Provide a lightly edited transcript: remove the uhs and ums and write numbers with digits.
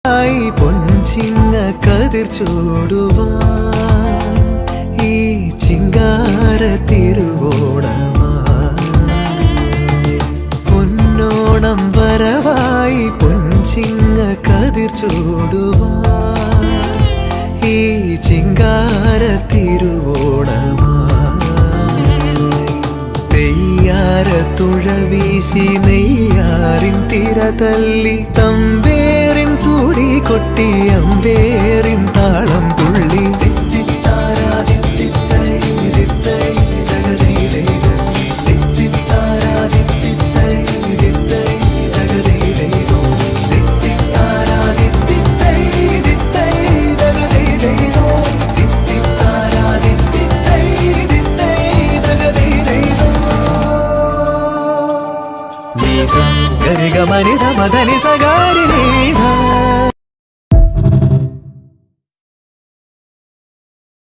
പൊൻചിങ്ങ കതിർ ചൂടുവാൻ ഈ ചിങ്കാര തിരുവോണമായി പൊന്നോണം വരവായി പൊൻചിങ്ങ കതിർ ചൂടുവാൻ ഈ ചിങ്കാര തിരുവോണമായി നെയ്യാര തുഴ വീശി നെയ്യാറിൻ തിര തല്ലി തമ്പേറിൻ തുടി കൊട്ടി അമ്പേറിൻ താളം തുള്ളി గరిగ మని ధమ ధని సగ